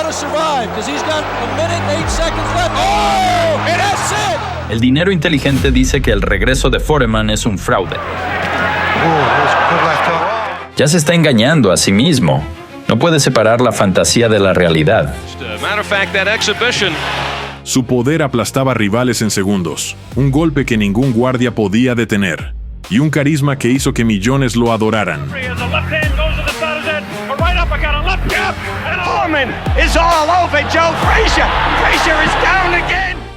how to survive because he's got a minute and 8 seconds left. Oh, and that's it. El dinero inteligente dice que el regreso de Foreman es un fraude. Ya se está engañando a sí mismo. No puede separar la fantasía de la realidad. Su poder aplastaba rivales en segundos, un golpe que ningún guardia podía detener, y un carisma que hizo que millones lo adoraran.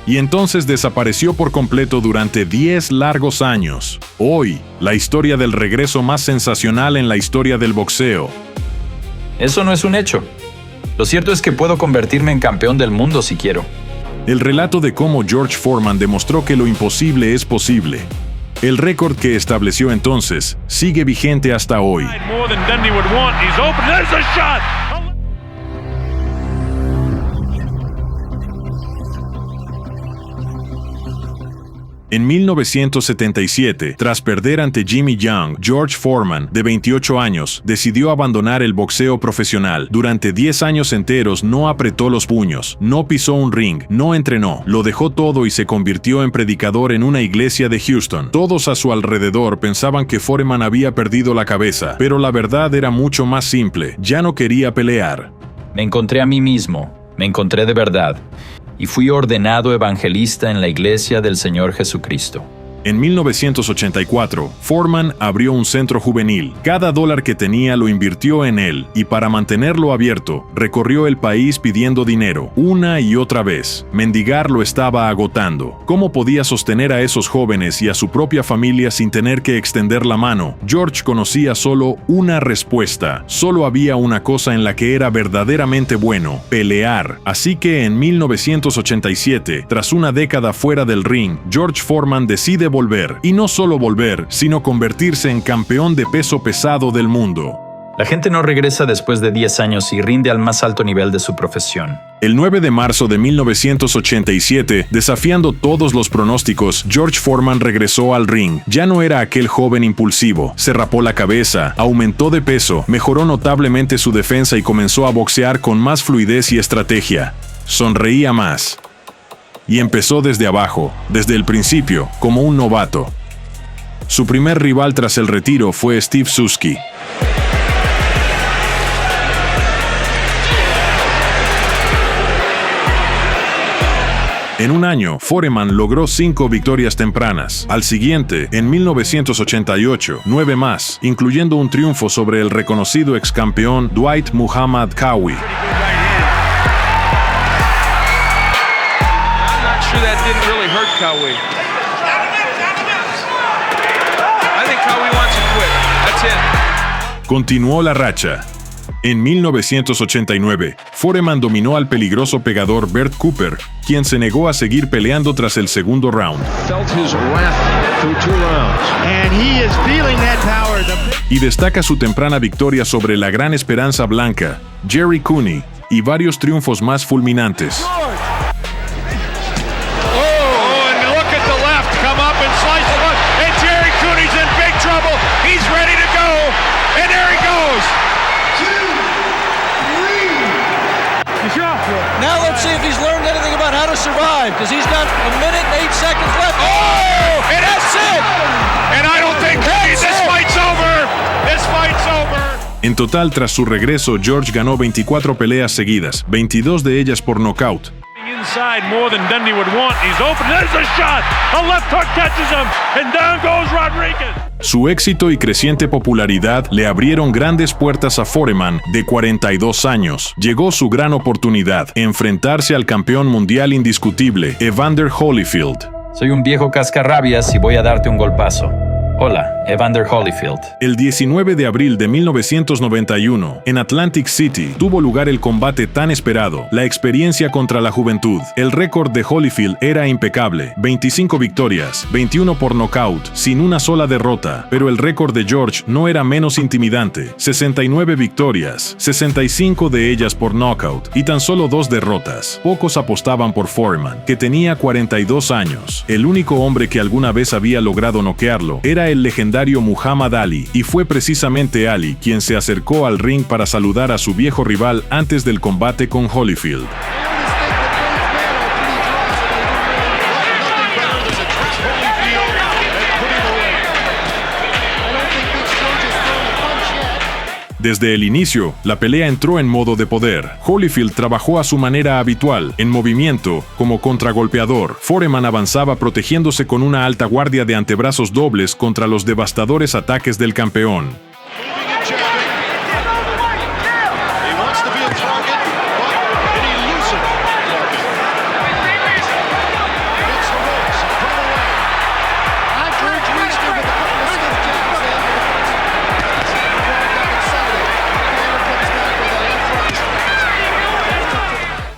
Y entonces desapareció por completo durante 10 largos años. Hoy, la historia del regreso más sensacional en la historia del boxeo. Eso no es un hecho. Lo cierto es que puedo convertirme en campeón del mundo si quiero. El relato de cómo George Foreman demostró que lo imposible es posible. El récord que estableció entonces sigue vigente hasta hoy. En 1977, tras perder ante Jimmy Young, George Foreman, de 28 años, decidió abandonar el boxeo profesional. Durante 10 años enteros no apretó los puños, no pisó un ring, no entrenó, lo dejó todo y se convirtió en predicador en una iglesia de Houston. Todos a su alrededor pensaban que Foreman había perdido la cabeza, pero la verdad era mucho más simple, ya no quería pelear. Me encontré a mí mismo, me encontré de verdad. Y fui ordenado evangelista en la Iglesia del Señor Jesucristo. En 1984, Foreman abrió un centro juvenil. Cada dólar que tenía lo invirtió en él, y para mantenerlo abierto, recorrió el país pidiendo dinero, una y otra vez. Mendigar lo estaba agotando. ¿Cómo podía sostener a esos jóvenes y a su propia familia sin tener que extender la mano? George conocía solo una respuesta. Solo había una cosa en la que era verdaderamente bueno: pelear. Así que en 1987, tras una década fuera del ring, George Foreman decide volver, y no solo volver, sino convertirse en campeón de peso pesado del mundo. La gente no regresa después de 10 años y rinde al más alto nivel de su profesión. El 9 de marzo de 1987, desafiando todos los pronósticos, George Foreman regresó al ring. Ya no era aquel joven impulsivo. Se rapó la cabeza, aumentó de peso, mejoró notablemente su defensa y comenzó a boxear con más fluidez y estrategia. Sonreía más. Y empezó desde abajo, desde el principio, como un novato. Su primer rival tras el retiro fue Steve Susky. En un año, Foreman logró 5 victorias tempranas. Al siguiente, en 1988, 9 más, incluyendo un triunfo sobre el reconocido ex campeón Dwight Muhammad Qawi. That didn't really hurt Qawi. I think Qawi wants to quit. That's it. Continuó la racha. En 1989, Foreman dominó al peligroso pegador Bert Cooper, quien se negó a seguir peleando tras el segundo round. Y destaca su temprana victoria sobre la gran esperanza blanca, Jerry Cooney, y varios triunfos más fulminantes. Now let's see if he's learned anything about how to survive because he's got a minute and 8 seconds left. Oh, and that's it. And I don't think this fight's over. This fight's over. En total, tras su regreso, George ganó 24 peleas seguidas, 22 de ellas por nocaut. Inside more than Dundee would want. He's open. There's a shot. A left hook catches him, and down goes Rodriguez. Su éxito y creciente popularidad le abrieron grandes puertas a Foreman, de 42 años. Llegó su gran oportunidad: enfrentarse al campeón mundial indiscutible, Evander Holyfield. Soy un viejo cascarrabias y voy a darte un golpazo. Hola, Evander Holyfield. El 19 de abril de 1991, en Atlantic City, tuvo lugar el combate tan esperado, la experiencia contra la juventud. El récord de Holyfield era impecable: 25 victorias, 21 por nocaut, sin una sola derrota. Pero el récord de George no era menos intimidante: 69 victorias, 65 de ellas por nocaut, y tan solo 2 derrotas. Pocos apostaban por Foreman, que tenía 42 años. El único hombre que alguna vez había logrado noquearlo era Era el legendario Muhammad Ali, y fue precisamente Ali quien se acercó al ring para saludar a su viejo rival antes del combate con Holyfield. Desde el inicio, la pelea entró en modo de poder. Holyfield trabajó a su manera habitual, en movimiento, como contragolpeador. Foreman avanzaba protegiéndose con una alta guardia de antebrazos dobles contra los devastadores ataques del campeón.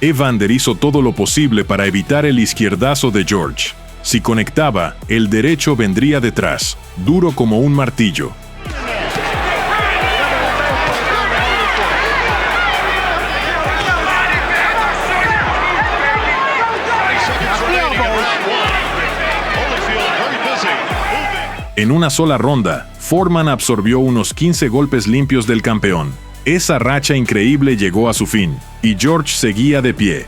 Evander hizo todo lo posible para evitar el izquierdazo de George. Si conectaba, el derecho vendría detrás, duro como un martillo. En una sola ronda, Foreman absorbió unos 15 golpes limpios del campeón. Esa racha increíble llegó a su fin, y George seguía de pie.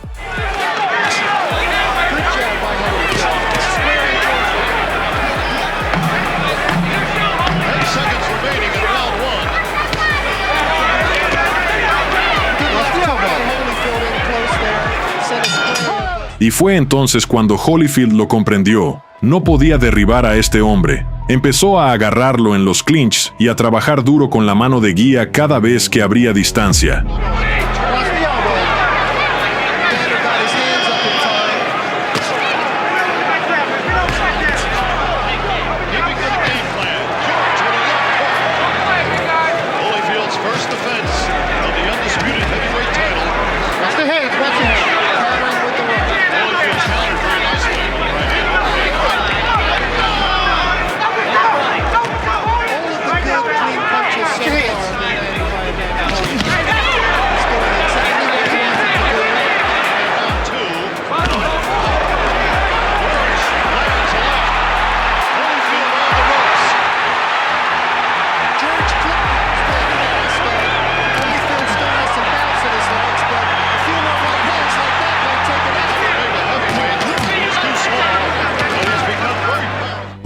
Y fue entonces cuando Holyfield lo comprendió. No podía derribar a este hombre. Empezó a agarrarlo en los clinches y a trabajar duro con la mano de guía cada vez que abría distancia.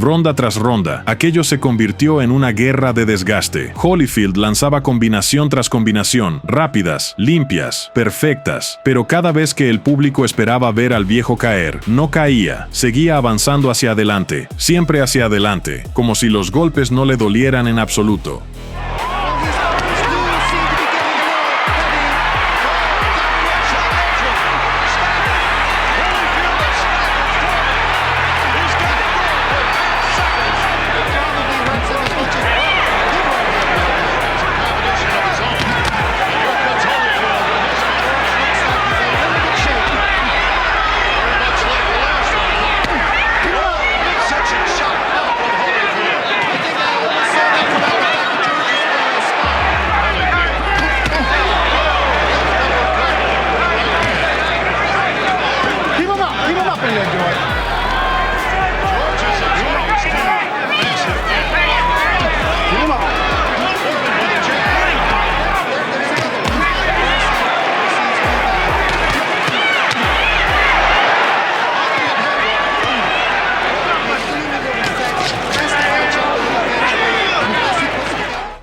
Ronda tras ronda, aquello se convirtió en una guerra de desgaste. Holyfield lanzaba combinación tras combinación, rápidas, limpias, perfectas, pero cada vez que el público esperaba ver al viejo caer, no caía, seguía avanzando hacia adelante, siempre hacia adelante, como si los golpes no le dolieran en absoluto.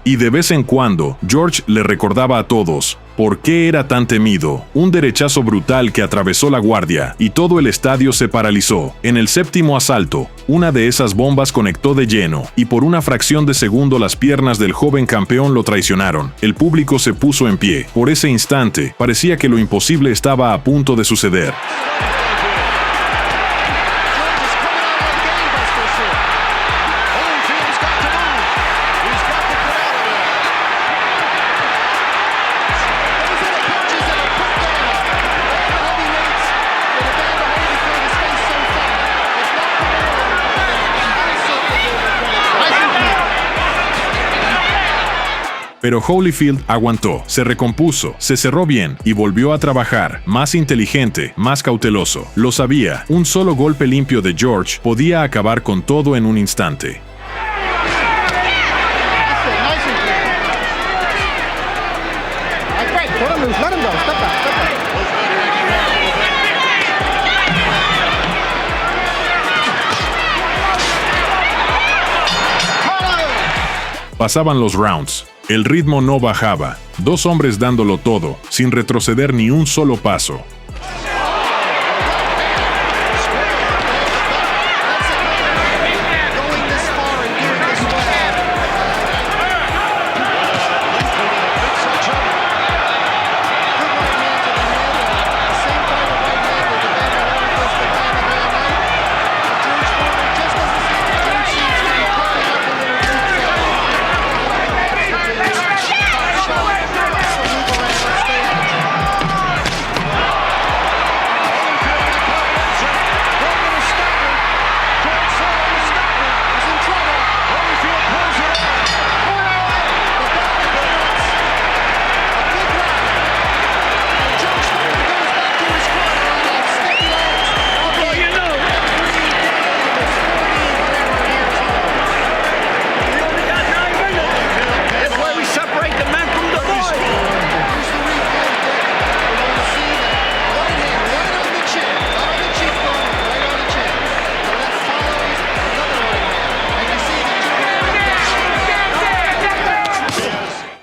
Y de vez en cuando, George le recordaba a todos por qué era tan temido. Un derechazo brutal que atravesó la guardia y todo el estadio se paralizó. En el séptimo asalto, una de esas bombas conectó de lleno y por una fracción de segundo las piernas del joven campeón lo traicionaron. El público se puso en pie. Por ese instante, parecía que lo imposible estaba a punto de suceder. Pero Holyfield aguantó, se recompuso, se cerró bien y volvió a trabajar, más inteligente, más cauteloso. Lo sabía, un solo golpe limpio de George podía acabar con todo en un instante. Pasaban los rounds. El ritmo no bajaba. Dos hombres dándolo todo, sin retroceder ni un solo paso.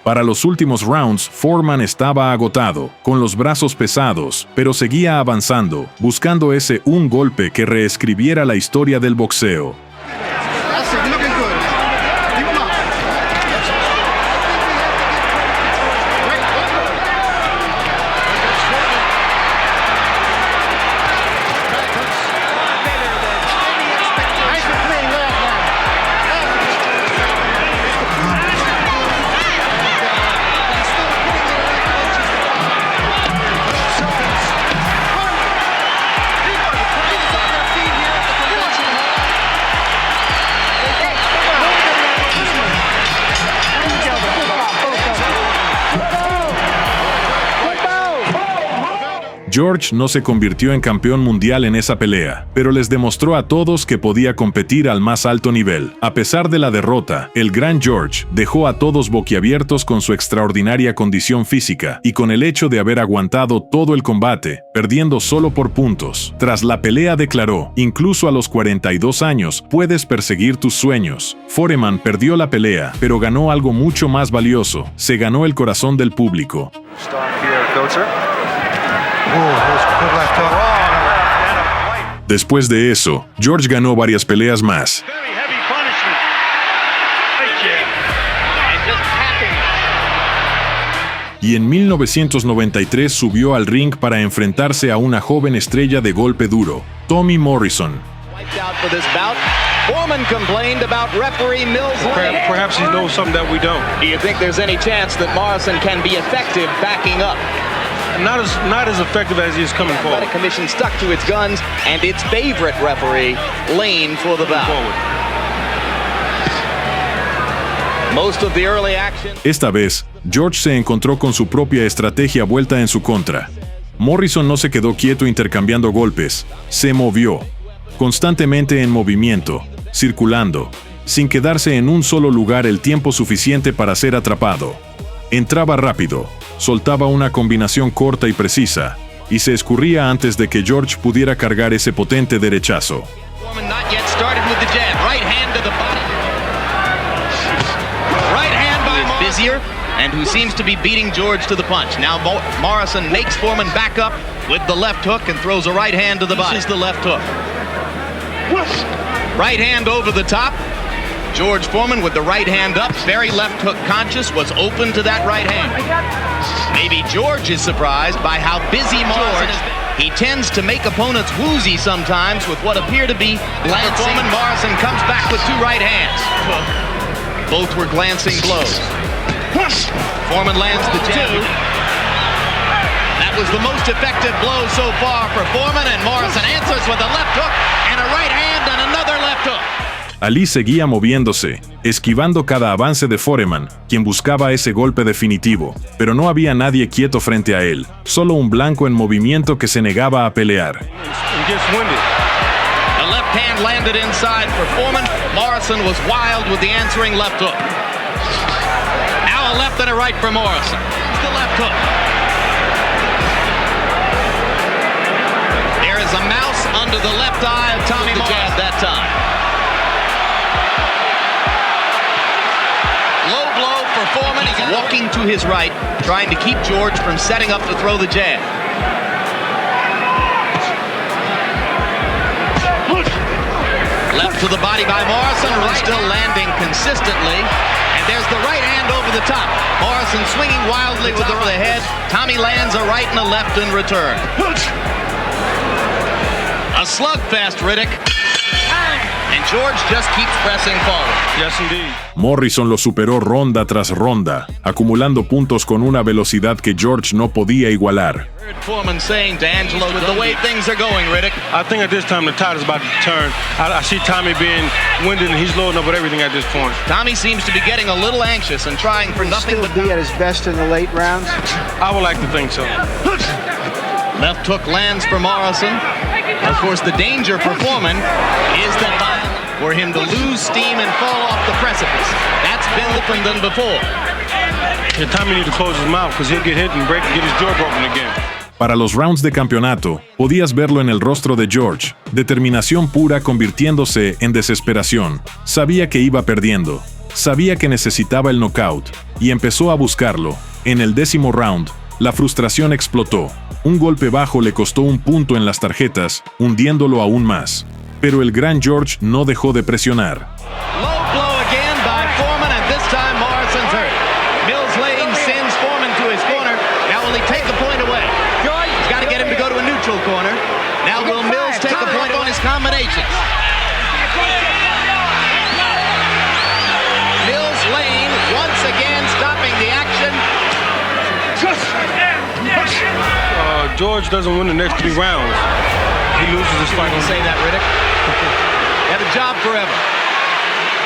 Para los últimos rounds, Foreman estaba agotado, con los brazos pesados, pero seguía avanzando, buscando ese un golpe que reescribiera la historia del boxeo. George no se convirtió en campeón mundial en esa pelea, pero les demostró a todos que podía competir al más alto nivel. A pesar de la derrota, el gran George dejó a todos boquiabiertos con su extraordinaria condición física y con el hecho de haber aguantado todo el combate, perdiendo solo por puntos. Tras la pelea declaró: "Incluso a los 42 años puedes perseguir tus sueños". Foreman perdió la pelea, pero ganó algo mucho más valioso: se ganó el corazón del público. Después de eso, George ganó varias peleas más. Y en 1993 subió al ring para enfrentarse a una joven estrella de golpe duro, Tommy Morrison. Foreman complained about referee Mills Lane. Perhaps he knows something that we don't. Do you think there's any chance that Morrison can be effective backing up? Not as effective as he is coming forward. The commission stuck to its guns and its favorite referee, Lane, for the bout. Most of the early action. Esta vez, George se encontró con su propia estrategia vuelta en su contra. Morrison no se quedó quieto intercambiando golpes, se movió, constantemente en movimiento, circulando, sin quedarse en un solo lugar el tiempo suficiente para ser atrapado. Entraba rápido, soltaba una combinación corta y precisa, y se escurría antes de que George pudiera cargar ese potente derechazo. And who seems to be beating George to the punch. Now Morrison makes Foreman back up with the left hook and throws a right hand to the body. This is the left hook. Right hand over the top. George Foreman with the right hand up, very left hook conscious, was open to that right hand. Maybe George is surprised by how busy Morrison is. He tends to make opponents woozy sometimes with what appear to be glancing. Foreman, Morrison comes back with two right hands. Both were glancing blows. Foreman lands the jab. That was the most effective blow so far for Foreman, and Morrison answers with a left hook and a right hand and another left hook. Ali seguía moviéndose, esquivando cada avance de Foreman, quien buscaba ese golpe definitivo, pero no había nadie quieto frente a él, solo un blanco en movimiento que se negaba a pelear. The left hand landed inside for Foreman. Morrison was wild with the answering left hook. Now a left and a right for Morrison. The left hook. There is a mouse under the left eye of Tommy Morrison that time. walking to his right, trying to keep George from setting up to throw the jab. Left to the body by Morrison, who's still landing consistently. And there's the right hand over the top. Morrison swinging wildly with the head. Tommy lands a right and a left in return. A slugfest, Riddick. And George just keeps pressing forward. Yes, indeed. Morrison lo superó ronda tras ronda, acumulando puntos con una velocidad que George no podía igualar. Foreman saying to Angelo, with the way things are going, Riddick. I think at this time the tide is about to turn. I see Tommy being winded and he's loading up with everything at this point. Tommy seems to be getting a little anxious and trying for nothing Still but be at his best in the late rounds. I would like to think so. left hook lands for Morrison. Of course, the danger for Foreman is that for him to lose steam and fall off the precipice. That's been different than before. The Tommy need to close his mouth because he'll get hit and break and get his jaw broken again. Para los rounds de campeonato, podías verlo en el rostro de George, determinación pura convirtiéndose en desesperación. Sabía que iba perdiendo, sabía que necesitaba el knockout, y empezó a buscarlo. En el 10º round, la frustración explotó. Un golpe bajo le costó un punto en las tarjetas, hundiéndolo aún más. Pero el gran George no dejó de presionar. Low blow again by Foreman, and this time Morrison's hurt. Mills Lane sends Foreman to his corner. Now will he take the point away? He's got to get him to go to a neutral corner. Now will Mills take a point on his combinations? Mills Lane once again stopping the action. George doesn't win the next 3 rounds. He loses his fight. You say that, Riddick. Had a job forever.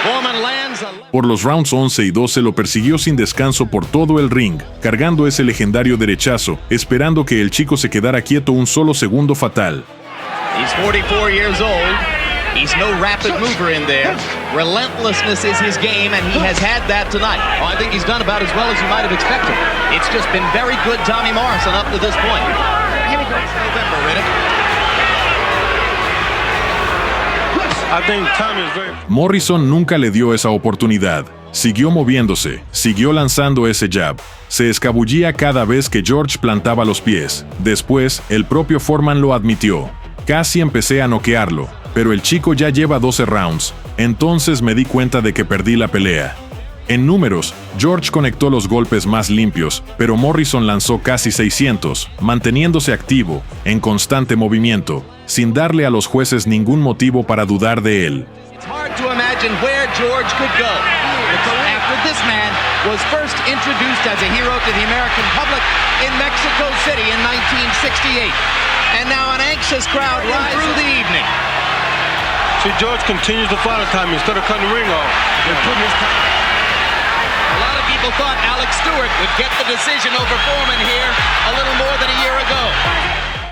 Foreman lands a... Por los rounds 11 y 12 lo persiguió sin descanso por todo el ring, cargando ese legendario derechazo, esperando que el chico se quedara quieto un solo segundo fatal. He's 44 years old. He's no rapid mover in there. Relentlessness is his game, and he has had that tonight. Oh, I think he's done about as well as you might have expected. It's just been very good Tommy Morrison up to this point. Here we go. November, Riddick. I think Tommy is very... Morrison nunca le dio esa oportunidad. Siguió moviéndose, siguió lanzando ese jab. Se escabullía cada vez que George plantaba los pies. Después, el propio Foreman lo admitió. Casi empecé a noquearlo, pero el chico ya lleva 12 rounds. Entonces me di cuenta de que perdí la pelea. En números, George conectó los golpes más limpios, pero Morrison lanzó casi 600, manteniéndose activo, en constante movimiento, sin darle a los jueces ningún motivo para dudar de él. It's hard to imagine where George could go. After this man was first introduced as a hero to the American public in Mexico City in 1968. And now an anxious crowd rises through the evening. See, George continues to follow Tommy instead of cutting the ring off. A lot of people thought Alex Stewart would get the decision over Foreman here a little more than a year ago.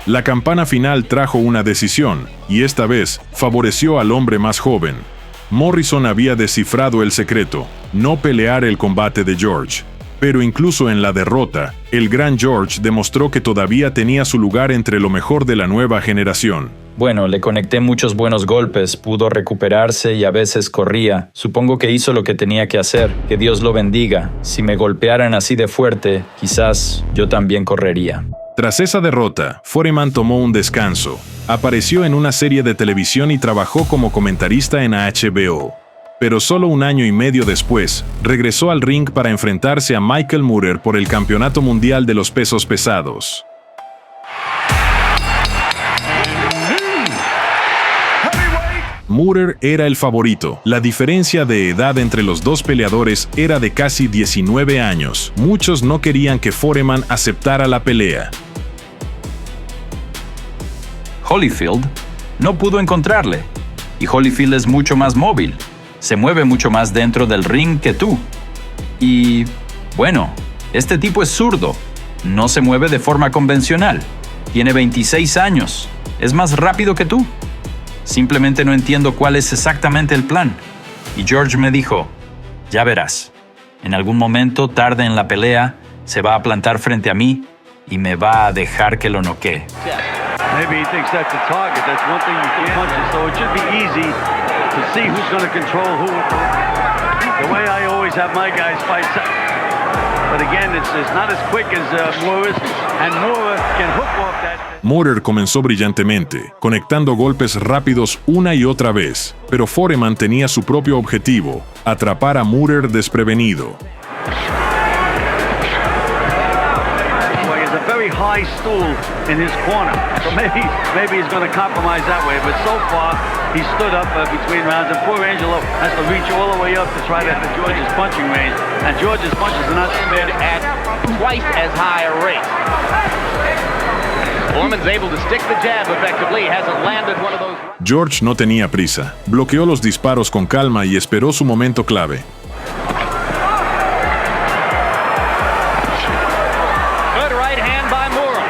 La campana final trajo una decisión, y esta vez favoreció al hombre más joven. Morrison había descifrado el secreto, no pelear el combate de George. Pero incluso en la derrota, el gran George demostró que todavía tenía su lugar entre lo mejor de la nueva generación. Bueno, le conecté muchos buenos golpes, pudo recuperarse y a veces corría. Supongo que hizo lo que tenía que hacer. Que Dios lo bendiga. Si me golpearan así de fuerte, quizás yo también correría. Tras esa derrota, Foreman tomó un descanso. Apareció en una serie de televisión y trabajó como comentarista en HBO. Pero solo un año y medio después, regresó al ring para enfrentarse a Michael Moorer por el Campeonato Mundial de los Pesos Pesados. Moorer era el favorito. La diferencia de edad entre los dos peleadores era de casi 19 años. Muchos no querían que Foreman aceptara la pelea. Holyfield no pudo encontrarle. Y Holyfield es mucho más móvil. Se mueve mucho más dentro del ring que tú. Y, bueno, este tipo es zurdo. No se mueve de forma convencional. Tiene 26 años. Es más rápido que tú. Simplemente no entiendo cuál es exactamente el plan. Y George me dijo, ya verás. En algún momento, tarde en la pelea, se va a plantar frente a mí y me va a dejar que lo noquee. Maybe he thinks that's a target. That's one thing you can punch it, so it should be easy to see who's going to control who. The way I always have my guys fight. But again, it's not as quick as Moore's, and Moore can hook off that. Moorer comenzó brillantemente, conectando golpes rápidos una y otra vez, pero Foreman tenía su propio objetivo, atrapar a Moorer desprevenido. He has a very high stool in his corner, so maybe he's going to compromise that way. But so far, he stood up between rounds, and poor Angelo has to reach all the way up to try to hit George's punching range, and George's punches are not spared at twice as high a rate. Foreman's able to stick the jab effectively. He hasn't landed one of those. George no tenía prisa, bloqueó los disparos con calma y esperó su momento clave. Good right hand by Moore.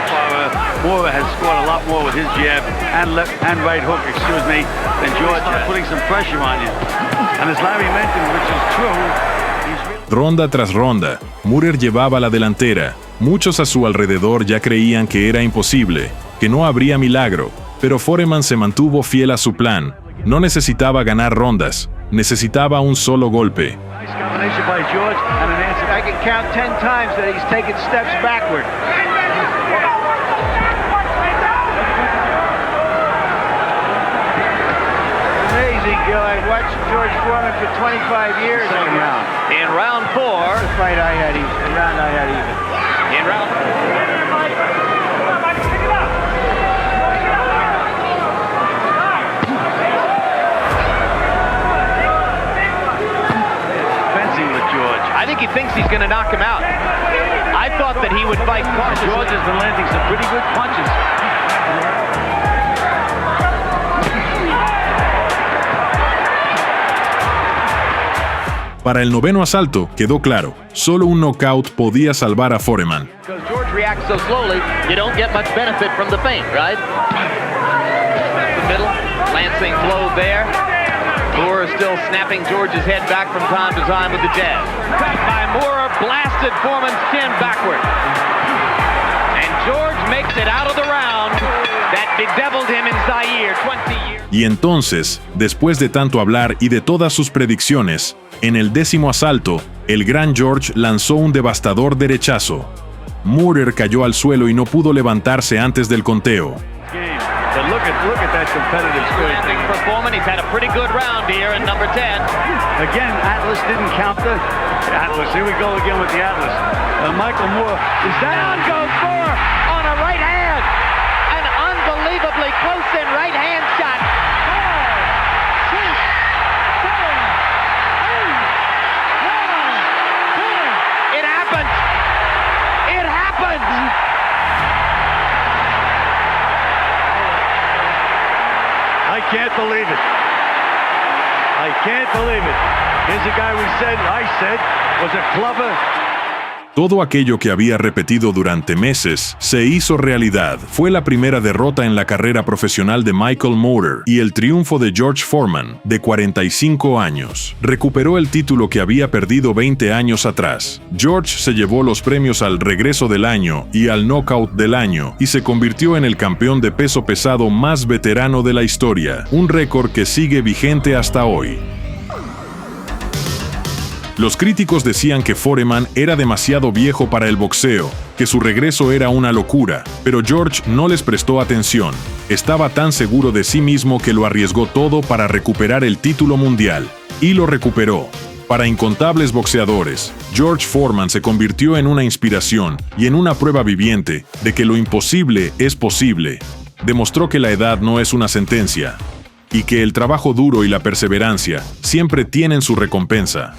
Moore has scored a lot more with his jab and left and right hook, than George, putting some pressure on you. And as Larry mentioned, which is true, he's really... Ronda tras ronda, Moorer llevaba la delantera. Muchos a su alrededor ya creían que era imposible, que no habría milagro, pero Foreman se mantuvo fiel a su plan. No necesitaba ganar rondas, necesitaba un solo golpe. Nice combination by George and an answer. I can count 10 times that he's taken steps backward. Amazing, Gil. I watched George Foreman for 25 years. Second round. In round 4. The fight I had even. The round I had even. In round 4. Fencing with George. I think he thinks he's going to knock him out. I thought that he would fight cautiously. George has been landing some pretty good punches. Para el noveno asalto, quedó claro, solo un knockout podía salvar a Foreman. Because George reacts so slowly, you don't get much benefit from the feint, right? The middle, lancing blow there. Moore is still snapping George's head back from time to time with the jab. Cut by Moore, blasted Foreman's chin backward. And George makes it out of the round that bedeviled him in Zaire 20 years. Y entonces, después de tanto hablar y de todas sus predicciones, en el 10º asalto, el gran George lanzó un devastador derechazo. Moorer cayó al suelo y no pudo levantarse antes del conteo. But look at that competitive spirit. Landing for Foreman, he's had a pretty good round here in number 10. Again, Atlas didn't count the Atlas. Here we go again with the Atlas. Michael Moore is down. Goes Moore on a right hand. An unbelievably close-in right hand shot. 4, 6, 7, 8, 1, 2. It happened. It happened. I can't believe it. I can't believe it. Here's a guy I said was a clubber. Todo aquello que había repetido durante meses se hizo realidad. Fue la primera derrota en la carrera profesional de Michael Moorer y el triunfo de George Foreman, de 45 años. Recuperó el título que había perdido 20 años atrás. George se llevó los premios al regreso del año y al knockout del año y se convirtió en el campeón de peso pesado más veterano de la historia, un récord que sigue vigente hasta hoy. Los críticos decían que Foreman era demasiado viejo para el boxeo, que su regreso era una locura, pero George no les prestó atención. Estaba tan seguro de sí mismo que lo arriesgó todo para recuperar el título mundial. Y lo recuperó. Para incontables boxeadores, George Foreman se convirtió en una inspiración y en una prueba viviente de que lo imposible es posible. Demostró que la edad no es una sentencia y que el trabajo duro y la perseverancia siempre tienen su recompensa.